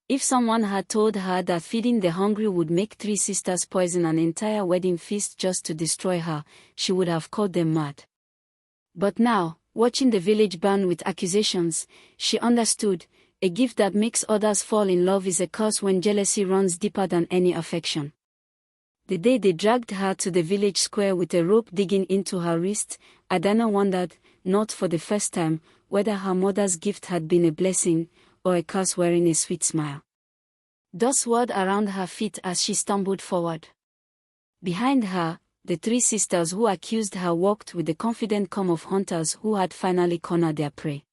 If someone had told her that feeding the hungry would make three sisters poison an entire wedding feast just to destroy her, she would have called them mad. But now, watching the village burn with accusations, she understood, a gift that makes others fall in love is a curse when jealousy runs deeper than any affection. The day they dragged her to the village square with a rope digging into her wrist, Adanna wondered, not for the first time, whether her mother's gift had been a blessing, or a curse wearing a sweet smile. Dust swirled around her feet as she stumbled forward. Behind her, the three sisters who accused her walked with the confident calm of hunters who had finally cornered their prey.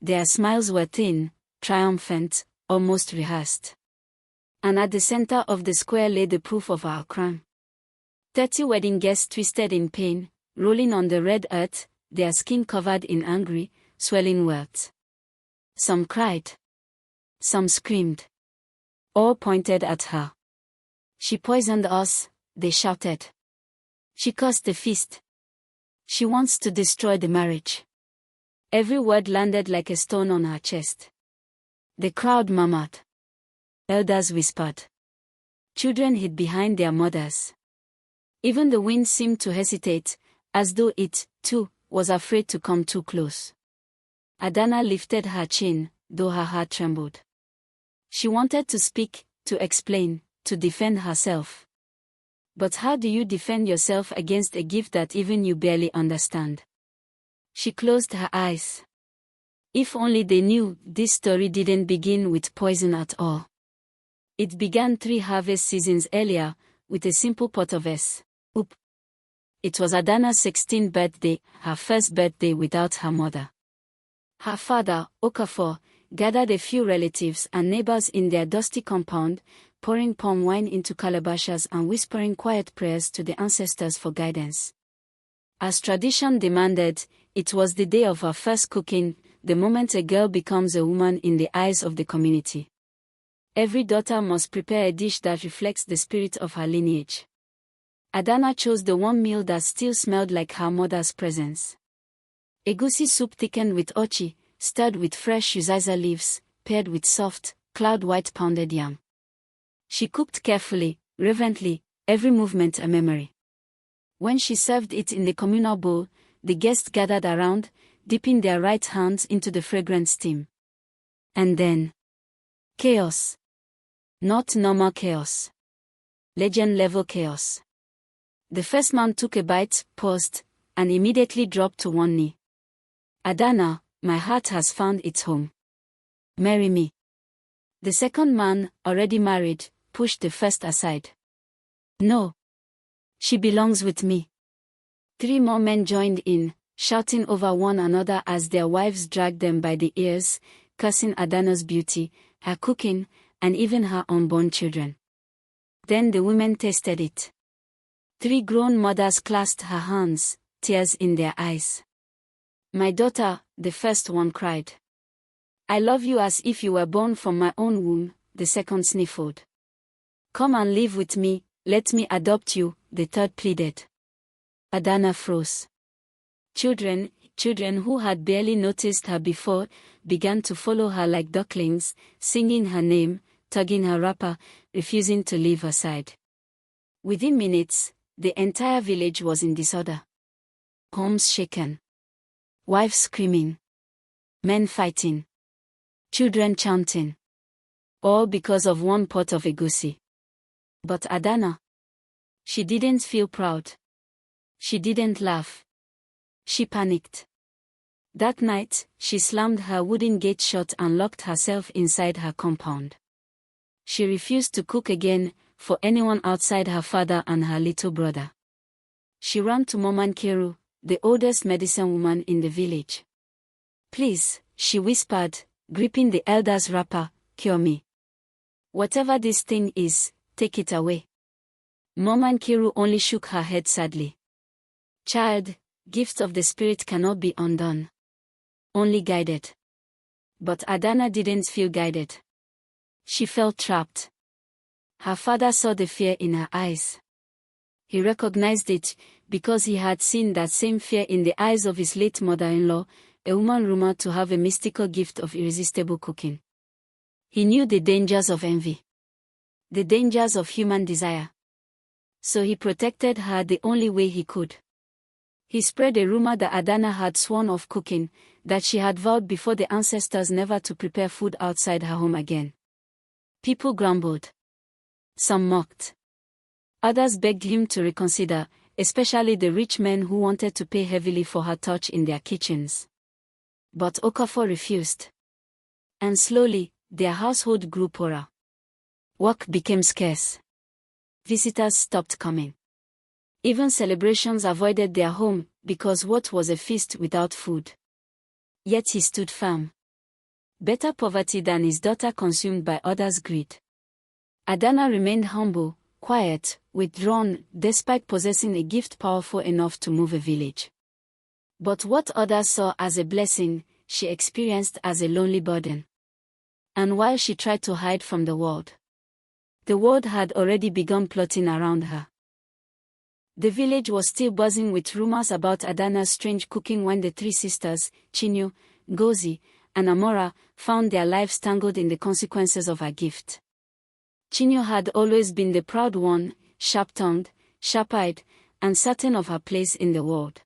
Their smiles were thin, triumphant, almost rehearsed. And at the center of the square lay the proof of our crime. 30 wedding guests twisted in pain, rolling on the red earth, their skin covered in angry, swelling welts. Some cried. Some screamed. All pointed at her. She poisoned us, they shouted. She cursed the feast. She wants to destroy the marriage. Every word landed like a stone on her chest. The crowd murmured. Elders whispered. Children hid behind their mothers. Even the wind seemed to hesitate, as though it, too, was afraid to come too close. Adanna lifted her chin, though her heart trembled. She wanted to speak, to explain, to defend herself. But how do you defend yourself against a gift that even you barely understand? She closed her eyes. If only they knew, this story didn't begin with poison at all. It began 3 harvest seasons earlier, with a simple pot of soup. It was Adanna's 16th birthday, her first birthday without her mother. Her father, Okafor, gathered a few relatives and neighbors in their dusty compound, pouring palm wine into calabashes and whispering quiet prayers to the ancestors for guidance. As tradition demanded, it was the day of her first cooking, the moment a girl becomes a woman in the eyes of the community. Every daughter must prepare a dish that reflects the spirit of her lineage. Adanna chose the one meal that still smelled like her mother's presence. Egusi soup thickened with ochi, stirred with fresh uziza leaves, paired with soft, cloud-white pounded yam. She cooked carefully, reverently, every movement a memory. When she served it in the communal bowl, the guests gathered around, dipping their right hands into the fragrant steam. And then, chaos. Not normal chaos. Legend-level chaos. The first man took a bite, paused, and immediately dropped to one knee. Adanna, my heart has found its home. Marry me. The second man, already married, pushed the first aside. No. She belongs with me. 3 more men joined in, shouting over one another as their wives dragged them by the ears, cursing Adanna's beauty, her cooking, and even her unborn children. Then the women tasted it. 3 grown mothers clasped her hands, tears in their eyes. My daughter, the first one cried. I love you as if you were born from my own womb, the second sniffled. Come and live with me, let me adopt you, the third pleaded. Adanna froze. Children who had barely noticed her before, began to follow her like ducklings, singing her name, tugging her wrapper, refusing to leave her side. Within minutes, the entire village was in disorder. Homes shaken. Wives screaming. Men fighting. Children chanting. All because of one pot of egusi. But Adanna. She didn't feel proud. She didn't laugh. She panicked. That night, she slammed her wooden gate shut and locked herself inside her compound. She refused to cook again, for anyone outside her father and her little brother. She ran to Mama Nkiru, the oldest medicine woman in the village. Please, she whispered, gripping the elder's wrapper, cure me. Whatever this thing is, take it away. Mama Nkiru only shook her head sadly. Child, gifts of the spirit cannot be undone. Only guided. But Adanna didn't feel guided. She felt trapped. Her father saw the fear in her eyes. He recognized it, because he had seen that same fear in the eyes of his late mother-in-law, a woman rumored to have a mystical gift of irresistible cooking. He knew the dangers of envy, the dangers of human desire. So he protected her the only way he could. He spread a rumor that Adanna had sworn off cooking, that she had vowed before the ancestors never to prepare food outside her home again. People grumbled. Some mocked. Others begged him to reconsider, especially the rich men who wanted to pay heavily for her touch in their kitchens. But Okafor refused. And slowly, their household grew poorer. Work became scarce. Visitors stopped coming. Even celebrations avoided their home, because what was a feast without food? Yet he stood firm. Better poverty than his daughter consumed by others' greed. Adanna remained humble, quiet, withdrawn, despite possessing a gift powerful enough to move a village. But what others saw as a blessing, she experienced as a lonely burden. And while she tried to hide from the world had already begun plotting around her. The village was still buzzing with rumors about Adanna's strange cooking when the three sisters, Chinwe, Ngozi, and Amara, found their lives tangled in the consequences of her gift. Chinwe had always been the proud one, sharp-tongued, sharp-eyed, and certain of her place in the world.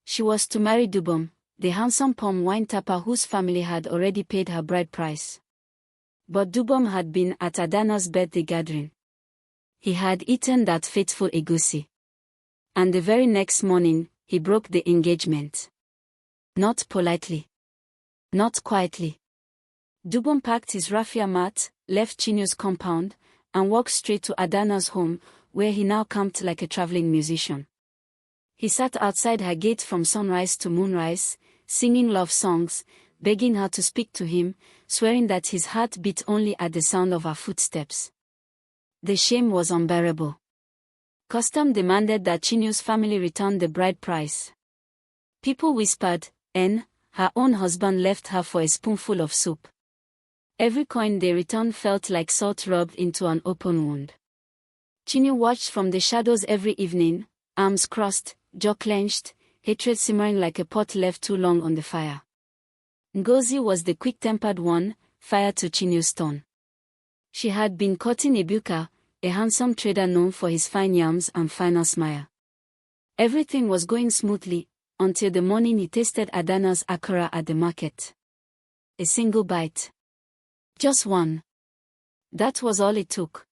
She was to marry Dubom, the handsome palm wine tapper whose family had already paid her bride price. But Dubom had been at Adanna's birthday gathering. He had eaten that fateful egusi. And the very next morning, he broke the engagement. Not politely. Not quietly. Dubom packed his raffia mat, left Chinwe's compound, and walked straight to Adanna's home, where he now camped like a traveling musician. He sat outside her gate from sunrise to moonrise, singing love songs, begging her to speak to him, swearing that his heart beat only at the sound of her footsteps. The shame was unbearable. Custom demanded that Chinwe's family return the bride price. People whispered, her own husband left her for a spoonful of soup. Every coin they returned felt like salt rubbed into an open wound. Chinwe watched from the shadows every evening, arms crossed, jaw clenched, hatred simmering like a pot left too long on the fire. Ngozi was the quick-tempered one, fire to Chinwe's stone. She had been courting Ebuka, a handsome trader known for his fine yams and final smile. Everything was going smoothly, until the morning he tasted Adanna's akara at the market. A single bite. Just one. That was all it took.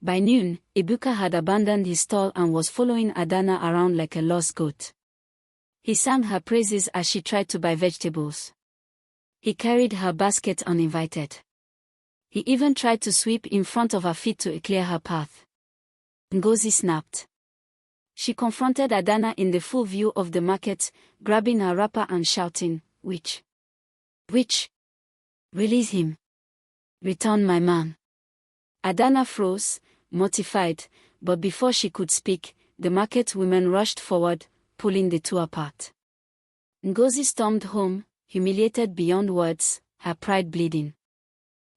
By noon, Ebuka had abandoned his stall and was following Adanna around like a lost goat. He sang her praises as she tried to buy vegetables. He carried her basket uninvited. He even tried to sweep in front of her feet to clear her path. Ngozi snapped. She confronted Adanna in the full view of the market, grabbing her wrapper and shouting, Witch! Release him! Return my man! Adanna froze, mortified, but before she could speak, the market women rushed forward, pulling the two apart. Ngozi stormed home, humiliated beyond words, her pride bleeding.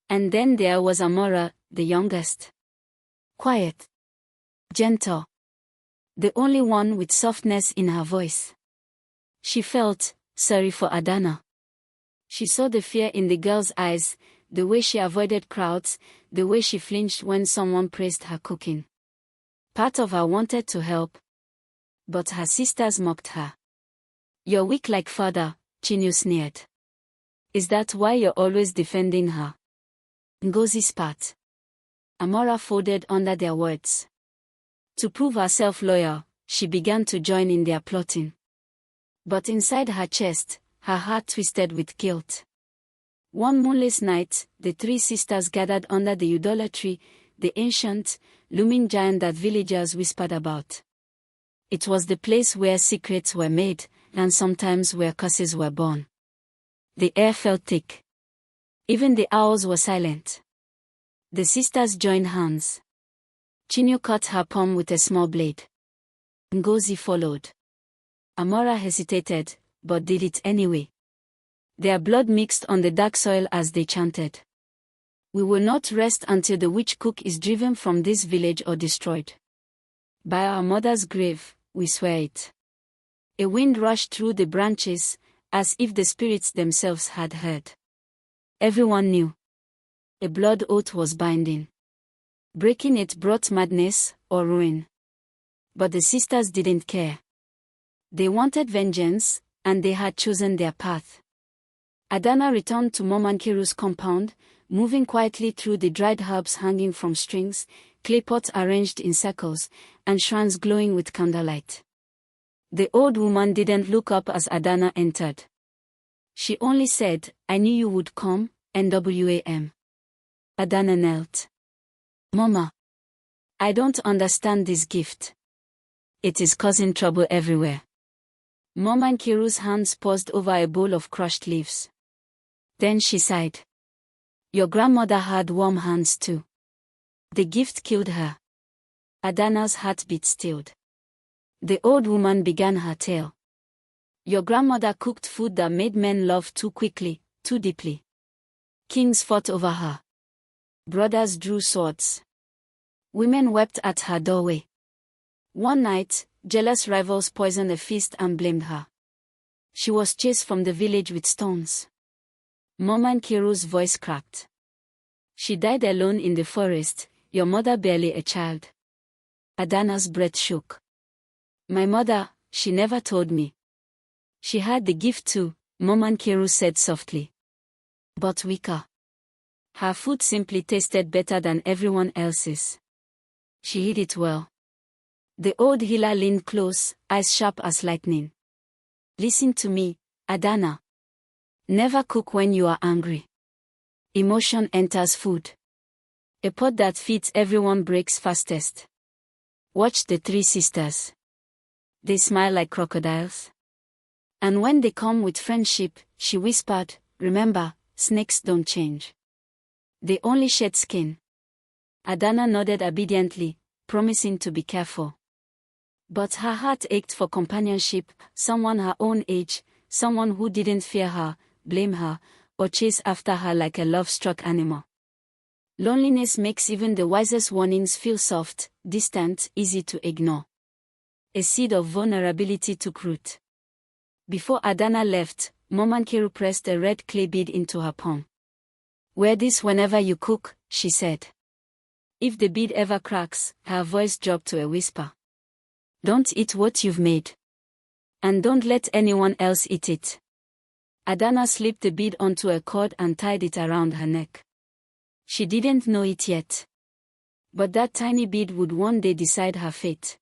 And then there was Amara, the youngest. Quiet. Gentle. The only one with softness in her voice. She felt sorry for Adanna. She saw the fear in the girl's eyes, the way she avoided crowds, the way she flinched when someone praised her cooking. Part of her wanted to help. But her sisters mocked her. You're weak like father, Chinwe sneered. Is that why you're always defending her? Ngozi spat. Amara folded under their words. To prove herself loyal, she began to join in their plotting. But inside her chest, her heart twisted with guilt. One moonless night, the three sisters gathered under the Udola tree, the ancient, looming giant that villagers whispered about. It was the place where secrets were made, and sometimes where curses were born. The air felt thick. Even the owls were silent. The sisters joined hands. Chinwe cut her palm with a small blade. Ngozi followed. Amara hesitated, but did it anyway. Their blood mixed on the dark soil as they chanted. We will not rest until the witch cook is driven from this village or destroyed. By our mother's grave, we swear it. A wind rushed through the branches, as if the spirits themselves had heard. Everyone knew. A blood oath was binding. Breaking it brought madness or ruin. But the sisters didn't care. They wanted vengeance, and they had chosen their path. Adanna returned to Momankiru's compound, moving quietly through the dried herbs hanging from strings, clay pots arranged in circles, and shrines glowing with candlelight. The old woman didn't look up as Adanna entered. She only said, "I knew you would come, NWAM." Adanna knelt. "Mama, I don't understand this gift. It is causing trouble everywhere." Momankiru's hands paused over a bowl of crushed leaves. Then she sighed. "Your grandmother had warm hands too. The gift killed her." Adanna's heartbeat stilled. The old woman began her tale. "Your grandmother cooked food that made men love too quickly, too deeply. Kings fought over her. Brothers drew swords. Women wept at her doorway. One night, jealous rivals poisoned a feast and blamed her. She was chased from the village with stones." Momankiru's voice cracked. "She died alone in the forest, your mother barely a child." Adanna's breath shook. "My mother, she never told me." "She had the gift too," Momankiru said softly. "But weaker. Her food simply tasted better than everyone else's. She hid it well." The old healer leaned close, eyes sharp as lightning. "Listen to me, Adanna. Never cook when you are angry. Emotion enters food. A pot that feeds everyone breaks fastest. Watch the three sisters. They smile like crocodiles. And when they come with friendship," she whispered, "remember, snakes don't change. They only shed skin." Adanna nodded obediently, promising to be careful. But her heart ached for companionship, someone her own age, someone who didn't fear her, blame her, or chase after her like a love-struck animal. Loneliness makes even the wisest warnings feel soft, distant, easy to ignore. A seed of vulnerability took root. Before Adanna left, Momankiru pressed a red clay bead into her palm. "Wear this whenever you cook," she said. "If the bead ever cracks," her voice dropped to a whisper, "don't eat what you've made. And don't let anyone else eat it." Adanna slipped the bead onto a cord and tied it around her neck. She didn't know it yet. But that tiny bead would one day decide her fate.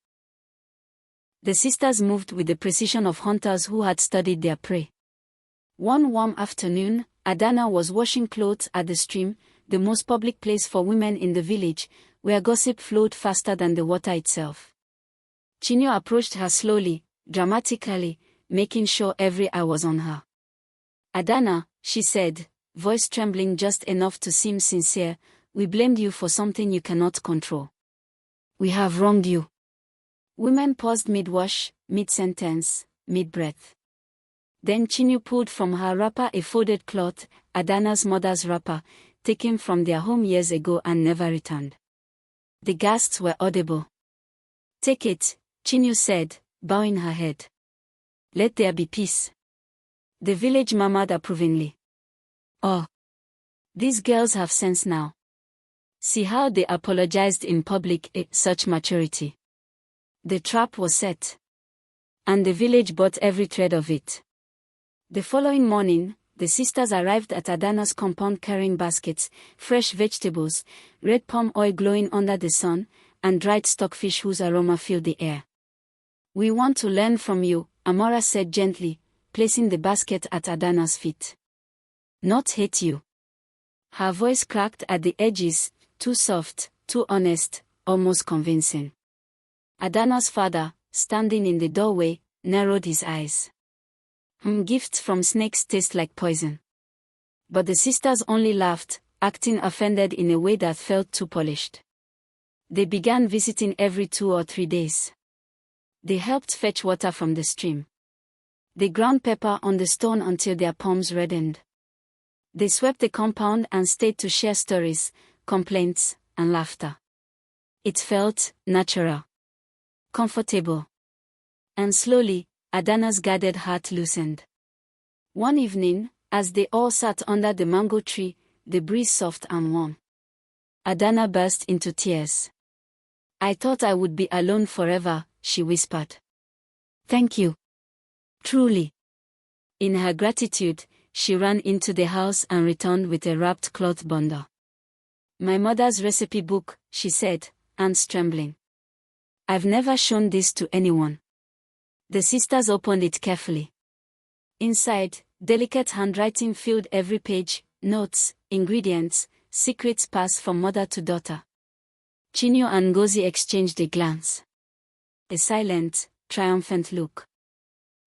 The sisters moved with the precision of hunters who had studied their prey. One warm afternoon, Adanna was washing clothes at the stream, the most public place for women in the village, where gossip flowed faster than the water itself. Chinwe approached her slowly, dramatically, making sure every eye was on her. "Adanna," she said, voice trembling just enough to seem sincere, "we blamed you for something you cannot control. We have wronged you." Women paused mid-wash, mid-sentence, mid-breath. Then Chinwe pulled from her wrapper a folded cloth, Adanna's mother's wrapper, taken from their home years ago and never returned. The gasps were audible. "Take it," Chinwe said, bowing her head. "Let there be peace." The village murmured approvingly. "Oh, these girls have sense now. See how they apologized in public, such maturity." The trap was set. And the village bought every thread of it. The following morning, the sisters arrived at Adanna's compound carrying baskets, fresh vegetables, red palm oil glowing under the sun, and dried stockfish whose aroma filled the air. "We want to learn from you," Amara said gently, placing the basket at Adanna's feet. "Not hate you." Her voice cracked at the edges, too soft, too honest, almost convincing. Adanna's father, standing in the doorway, narrowed his eyes. Gifts from snakes taste like poison." But the sisters only laughed, acting offended in a way that felt too polished. They began visiting every 2 or 3 days. They helped fetch water from the stream. They ground pepper on the stone until their palms reddened. They swept the compound and stayed to share stories, complaints, and laughter. It felt natural, comfortable. And slowly, Adanna's guarded heart loosened. One evening, as they all sat under the mango tree, the breeze soft and warm. Adanna burst into tears. "I thought I would be alone forever," she whispered. "Thank you. Truly." In her gratitude, she ran into the house and returned with a wrapped cloth bundle. "My mother's recipe book," she said, hands trembling. "I've never shown this to anyone." The sisters opened it carefully. Inside, delicate handwriting filled every page, notes, ingredients, secrets passed from mother to daughter. Chinwe and Ngozi exchanged a glance. A silent, triumphant look.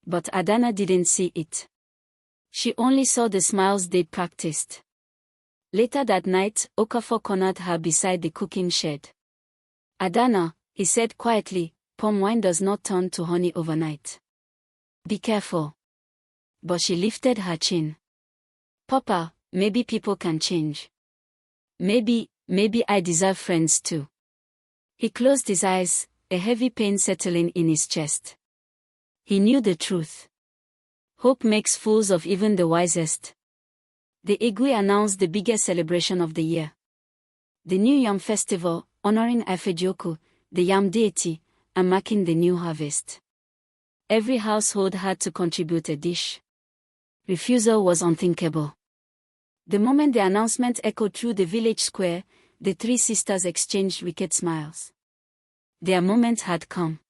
But Adanna didn't see it. She only saw the smiles they'd practiced. Later that night, Okafor cornered her beside the cooking shed. "Adanna," he said quietly, "palm wine does not turn to honey overnight. Be careful." But she lifted her chin. "Papa, maybe people can change. Maybe I deserve friends too." He closed his eyes, a heavy pain settling in his chest. He knew the truth. Hope makes fools of even the wisest. The Igwe announced the biggest celebration of the year. The New Yam Festival, honoring Afejoku, the yam deity, and marking the new harvest. Every household had to contribute a dish. Refusal was unthinkable. The moment the announcement echoed through the village square, the three sisters exchanged wicked smiles. Their moment had come.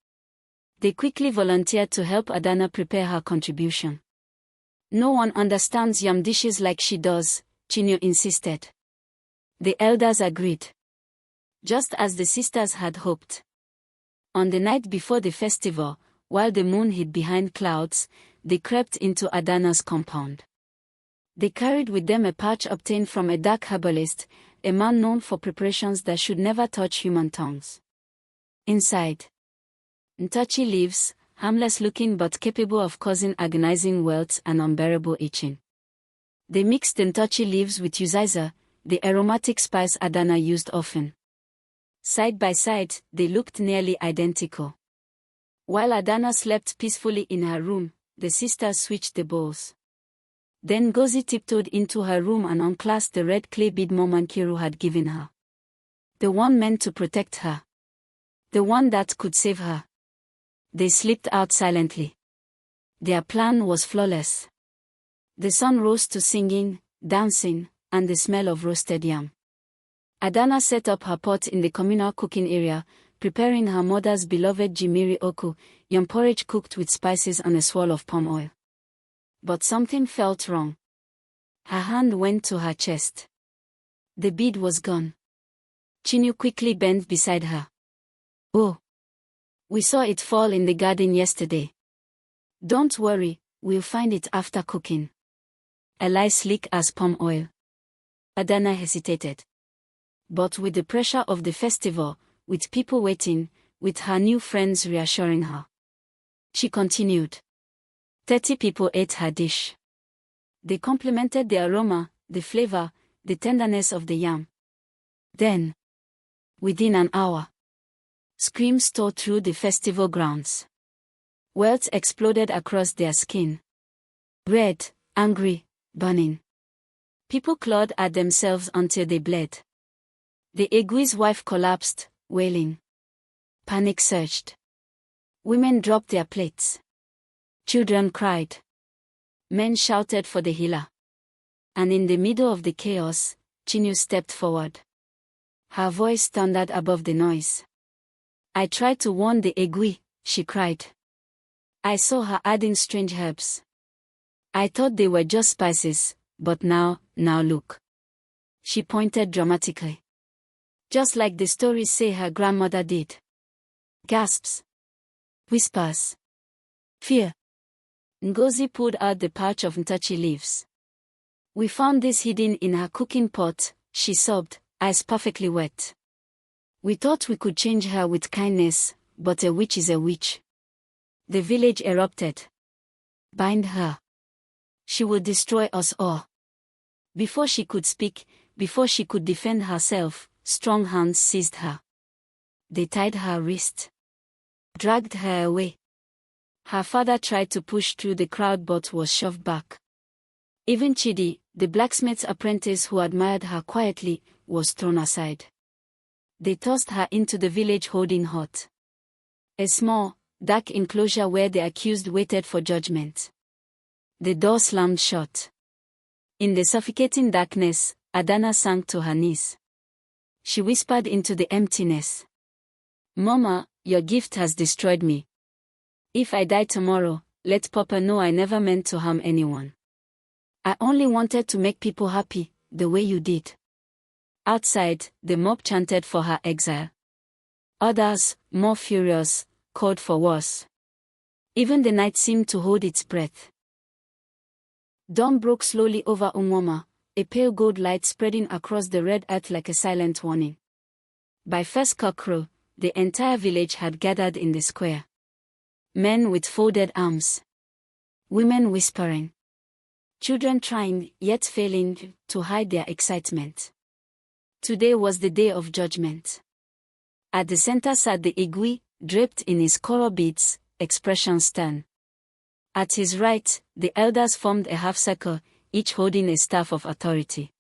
They quickly volunteered to help Adanna prepare her contribution. "No one understands yam dishes like she does," Chinwe insisted. The elders agreed. Just as the sisters had hoped. On the night before the festival, while the moon hid behind clouds, they crept into Adanna's compound. They carried with them a pouch obtained from a dark herbalist, a man known for preparations that should never touch human tongues. Inside, Ntachi leaves, harmless looking but capable of causing agonizing welts and unbearable itching. They mixed the Ntachi leaves with uziza, the aromatic spice Adanna used often. Side by side, they looked nearly identical. While Adanna slept peacefully in her room, the sisters switched the bowls. Then Ngozi tiptoed into her room and unclasped the red clay bead Momankiru had given her. The one meant to protect her. The one that could save her. They slipped out silently. Their plan was flawless. The sun rose to singing, dancing, and the smell of roasted yam. Adanna set up her pot in the communal cooking area, preparing her mother's beloved jimiri oku, yam porridge cooked with spices and a swirl of palm oil. But something felt wrong. Her hand went to her chest. The bead was gone. Chinwe quickly bent beside her. "Oh. We saw it fall in the garden yesterday. Don't worry, we'll find it after cooking." A lie slick as palm oil. Adanna hesitated. But with the pressure of the festival, with people waiting, with her new friends reassuring her, she continued. 30 people ate her dish. They complimented the aroma, the flavor, the tenderness of the yam. Then, within an hour, screams tore through the festival grounds. Welts exploded across their skin. Red, angry, burning. People clawed at themselves until they bled. The Egwe's wife collapsed, wailing. Panic surged. Women dropped their plates. Children cried. Men shouted for the healer. And in the middle of the chaos, Chinwe stepped forward. Her voice thundered above the noise. "I tried to warn the Egwe," she cried. "I saw her adding strange herbs. I thought they were just spices, but now look." She pointed dramatically. Just like the stories say her grandmother did. Gasps. Whispers. Fear. Ngozi pulled out the pouch of Ntachi leaves. "We found this hidden in her cooking pot," she sobbed, eyes perfectly wet. "We thought we could change her with kindness, but a witch is a witch." The village erupted. "Bind her. She will destroy us all." Before she could speak, before she could defend herself, strong hands seized her. They tied her wrist. Dragged her away. Her father tried to push through the crowd but was shoved back. Even Chidi, The blacksmith's apprentice, who admired her quietly, was thrown aside. They tossed her into the village holding hut. A small, dark enclosure where the accused waited for judgment. The door slammed shut. In the suffocating darkness, Adanna sank to her knees. She whispered into the emptiness. "Mama, your gift has destroyed me. If I die tomorrow, let Papa know I never meant to harm anyone. I only wanted to make people happy, the way you did." Outside, the mob chanted for her exile. Others, more furious, called for worse. Even the night seemed to hold its breath. Dawn broke slowly over Umwoma, a pale gold light spreading across the red earth like a silent warning. By first cockcrow, the entire village had gathered in the square. Men with folded arms. Women whispering. Children trying, yet failing, to hide their excitement. Today was the day of judgment. At the center sat the Igwe, draped in his coral beads, expression stern. At his right, the elders formed a half-circle, each holding a staff of authority.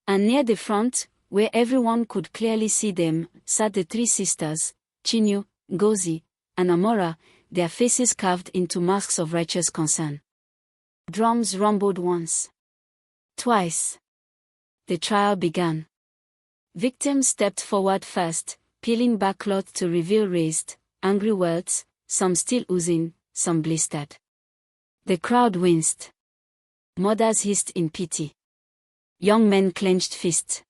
And near the front, where everyone could clearly see them, sat the three sisters, Chinwe, Ngozi, and Amara, their faces carved into masks of righteous concern. Drums rumbled once. Twice. The trial began. Victims stepped forward first, peeling back cloth to reveal raised, angry welts, some still oozing, some blistered. The crowd winced. Mothers hissed in pity. Young men clenched fists.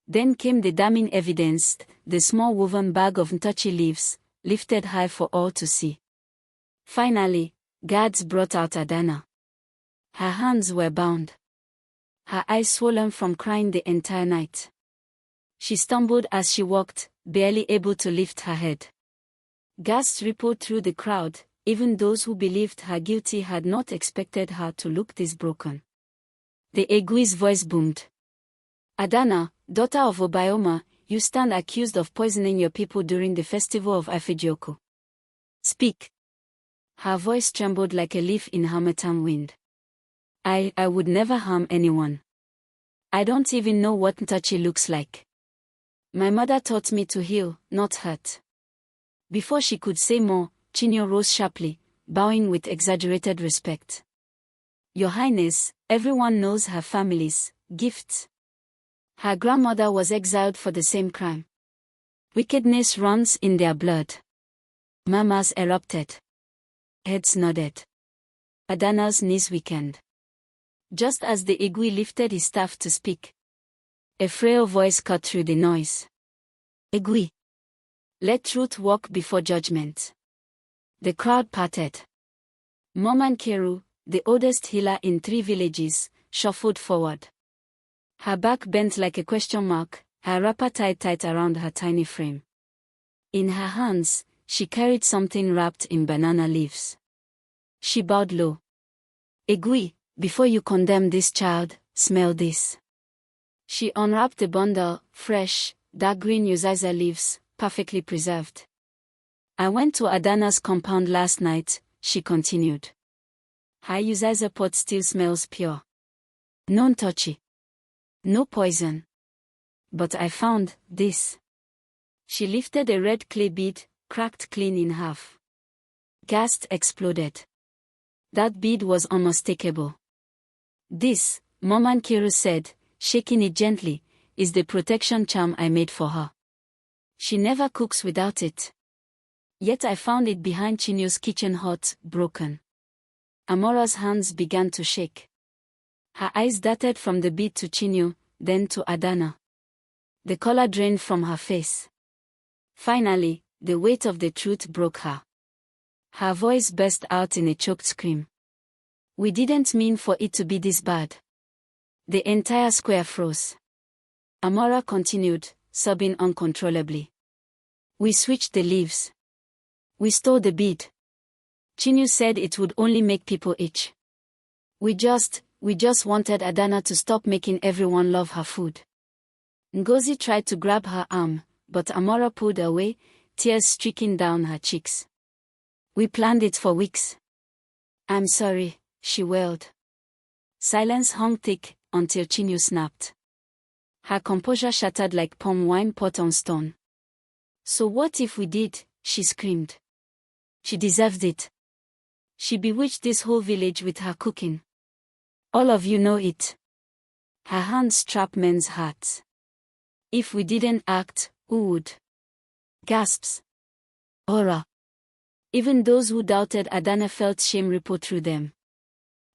Then came the damning evidence, the small woven bag of Ntochi leaves, lifted high for all to see. Finally, guards brought out Adanna. Her hands were bound. Her eyes swollen from crying the entire night. She stumbled as she walked, barely able to lift her head. Gasps rippled through the crowd, even those who believed her guilty had not expected her to look this broken. The Egwe's voice boomed. "Adanna, daughter of Obioma, you stand accused of poisoning your people during the festival of Afejioko. Speak." Her voice trembled like a leaf in harmattan wind. I would never harm anyone. I don't even know what Ntochi looks like. My mother taught me to heal, not hurt." Before she could say more, Chinwe rose sharply, bowing with exaggerated respect. "Your Highness, everyone knows her family's gifts. Her grandmother was exiled for the same crime. Wickedness runs in their blood." Murmurs erupted. Heads nodded. Adanna's knees weakened. Just as the Igwe lifted his staff to speak, a frail voice cut through the noise. "Igwe, let truth walk before judgment." The crowd parted. Mama Nkeru, the oldest healer in 3 villages, shuffled forward. Her back bent like a question mark, her wrapper tied tight around her tiny frame. In her hands, she carried something wrapped in banana leaves. She bowed low. "Igwe, before you condemn this child, smell this." She unwrapped the bundle, fresh, dark green Uziza leaves, perfectly preserved. "I went to Adanna's compound last night," she continued. "Her Uziza pot still smells pure. No Ntochi. No poison. But I found this." She lifted a red clay bead, cracked clean in half. Gasps exploded. That bead was unmistakable. "This," Mama Nkeru said, shaking it gently, "is the protection charm I made for her. She never cooks without it. Yet I found it behind Chinwe's kitchen hut, broken." Amara's hands began to shake. Her eyes darted from the bead to Chinwe, then to Adanna. The color drained from her face. Finally, the weight of the truth broke her. Her voice burst out in a choked scream. "We didn't mean for it to be this bad." The entire square froze. Amara continued, sobbing uncontrollably. "We switched the leaves. We stole the bead. Chinwe said it would only make people itch. We just wanted Adanna to stop making everyone love her food." Ngozi tried to grab her arm, but Amara pulled away, tears streaking down her cheeks. "We planned it for weeks." "I'm sorry," she wailed. Silence hung thick, until Chinwe snapped. Her composure shattered like palm wine pot on stone. "So what if we did?" she screamed. "She deserves it. She bewitched this whole village with her cooking. All of you know it." Her hands struck men's hearts. "If we didn't act, who would?" Gasps. Horror. Even those who doubted Adanna felt shame ripple through them.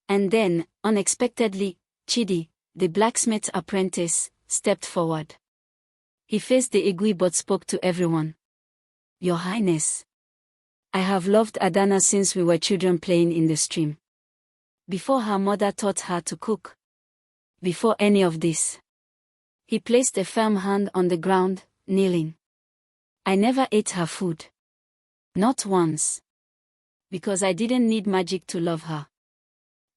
And then, unexpectedly, Chidi, the blacksmith apprentice, stepped forward. He faced the Igwe but spoke to everyone. "Your Highness, I have loved Adanna since we were children playing in the stream. Before her mother taught her to cook. Before any of this." He placed a firm hand on the ground, kneeling. "I never ate her food. Not once. Because I didn't need magic to love her.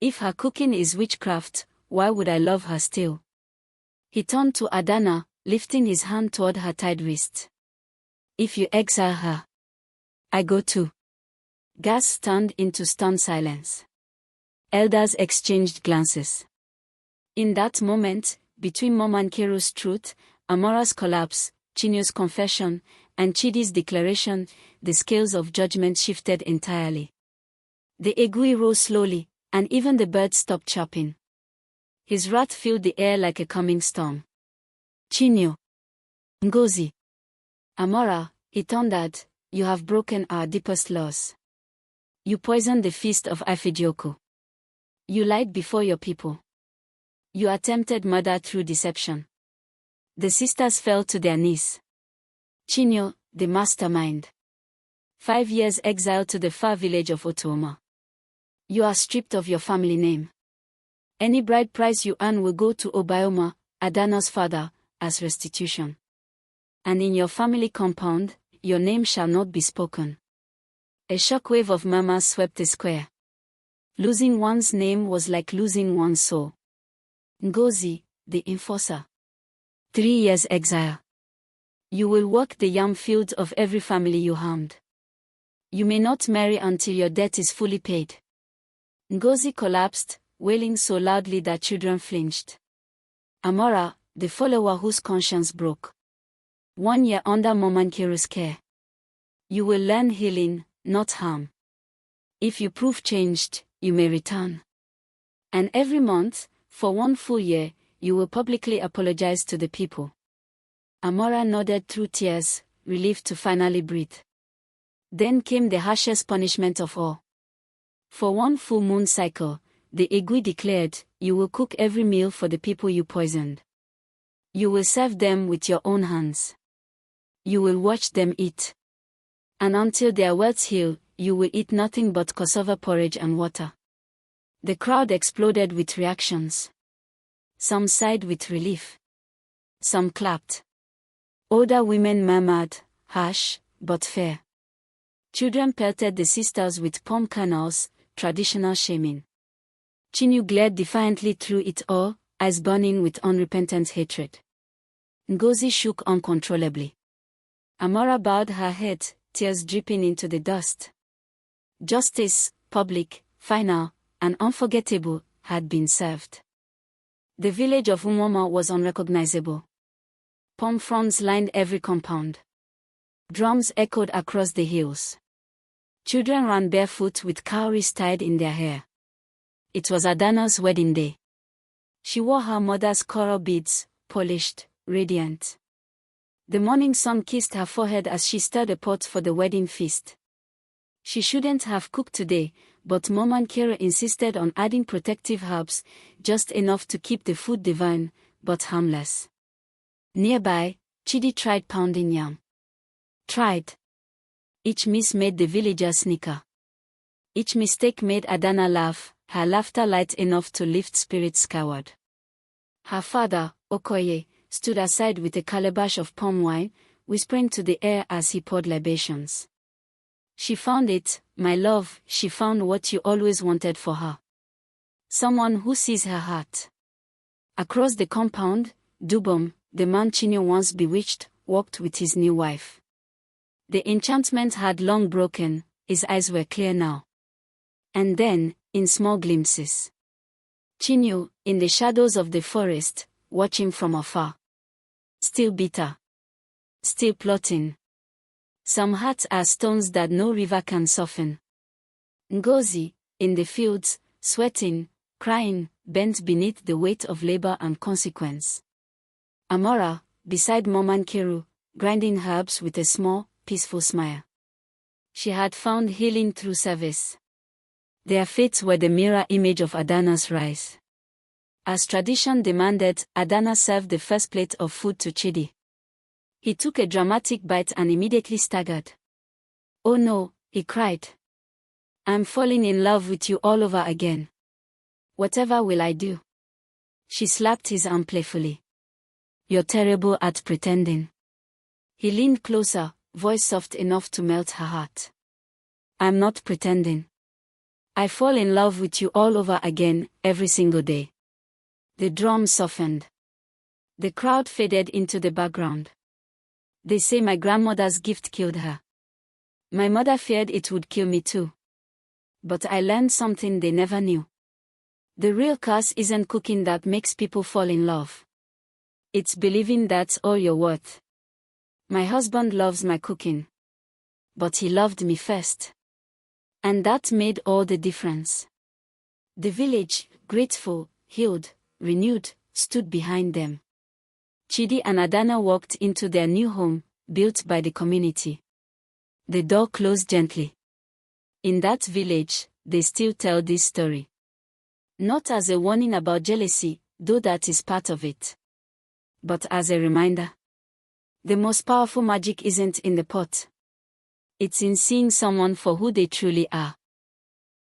If her cooking is witchcraft, why would I love her still?" He turned to Adanna, lifting his hand toward her tied wrist. "If you exile her, I go too." Gasps turned into stunned silence. Elders exchanged glances. In that moment, between Momankero's truth, Amara's collapse, Chinwe's confession, and Chidi's declaration, the scales of judgment shifted entirely. The Igwe rose slowly, and even the birds stopped chirping. His wrath filled the air like a coming storm. "Chinwe. Ngozi. Amara," he thundered, "you have broken our deepest laws. You poisoned the feast of Ifejioku. You lied before your people. You attempted murder through deception." The sisters fell to their knees. "Chinwe, the mastermind. 5 years exiled to the far village of Otuoma. You are stripped of your family name. Any bride price you earn will go to Obioma, Adanna's father, as restitution. And in your family compound, your name shall not be spoken." A shockwave of murmurs swept the square. Losing one's name was like losing one's soul. Ngozi, the enforcer. 3 years exile. You will work the yam fields of every family you harmed. You may not marry until your debt is fully paid. Ngozi collapsed, wailing so loudly that children flinched. Amara, the follower whose conscience broke. 1 year under Momankero's care. You will learn healing, not harm. If you prove changed, you may return. And every month, for 1 full year, you will publicly apologize to the people. Amara nodded through tears, relieved to finally breathe. Then came the harshest punishment of all. For 1 full moon cycle, the Igwe declared, you will cook every meal for the people you poisoned. You will serve them with your own hands. You will watch them eat. And until their welts heal, you will eat nothing but cassava porridge and water. The crowd exploded with reactions. Some sighed with relief. Some clapped. Older women murmured, harsh, but fair. Children pelted the sisters with palm kernels, traditional shaming. Chinwe glared defiantly through it all, eyes burning with unrepentant hatred. Ngozi shook uncontrollably. Amara bowed her head, tears dripping into the dust. Justice, public, final, and unforgettable, had been served. The village of Umoma was unrecognizable. Palm fronds lined every compound. Drums echoed across the hills. Children ran barefoot with cowries tied in their hair. It was Adanna's wedding day. She wore her mother's coral beads, polished, radiant. The morning sun kissed her forehead as she stirred a pot for the wedding feast. She shouldn't have cooked today, but Momankero insisted on adding protective herbs, just enough to keep the food divine, but harmless. Nearby, Chidi tried pounding yam. Tried. Each miss made the villagers snicker. Each mistake made Adanna laugh, her laughter light enough to lift spirits skyward. Her father, Okoye, stood aside with a calabash of palm wine, whispering to the air as he poured libations. She found it, my love, she found what you always wanted for her. Someone who sees her heart. Across the compound, Dubom, the man Chinwe once bewitched, walked with his new wife. The enchantment had long broken, his eyes were clear now. And then, in small glimpses, Chinwe, in the shadows of the forest, watching from afar. Still bitter. Still plotting. Some hearts are stones that no river can soften. Ngozi, in the fields, sweating, crying, bent beneath the weight of labor and consequence. Amara, beside Momankeru, grinding herbs with a small, peaceful smile. She had found healing through service. Their fates were the mirror image of Adanna's rise. As tradition demanded, Adanna served the first plate of food to Chidi. He took a dramatic bite and immediately staggered. "Oh no," he cried. "I'm falling in love with you all over again. Whatever will I do?" She slapped his arm playfully. "You're terrible at pretending." He leaned closer, voice soft enough to melt her heart. "I'm not pretending. I fall in love with you all over again, every single day." The drum softened. The crowd faded into the background. "They say my grandmother's gift killed her. My mother feared it would kill me too. But I learned something they never knew. The real curse isn't cooking that makes people fall in love. It's believing that's all you're worth. My husband loves my cooking. But he loved me first. And that made all the difference." The village, grateful, healed, renewed, stood behind them. Chidi and Adanna walked into their new home, built by the community. The door closed gently. In that village, they still tell this story. Not as a warning about jealousy, though that is part of it. But as a reminder. The most powerful magic isn't in the pot. It's in seeing someone for who they truly are.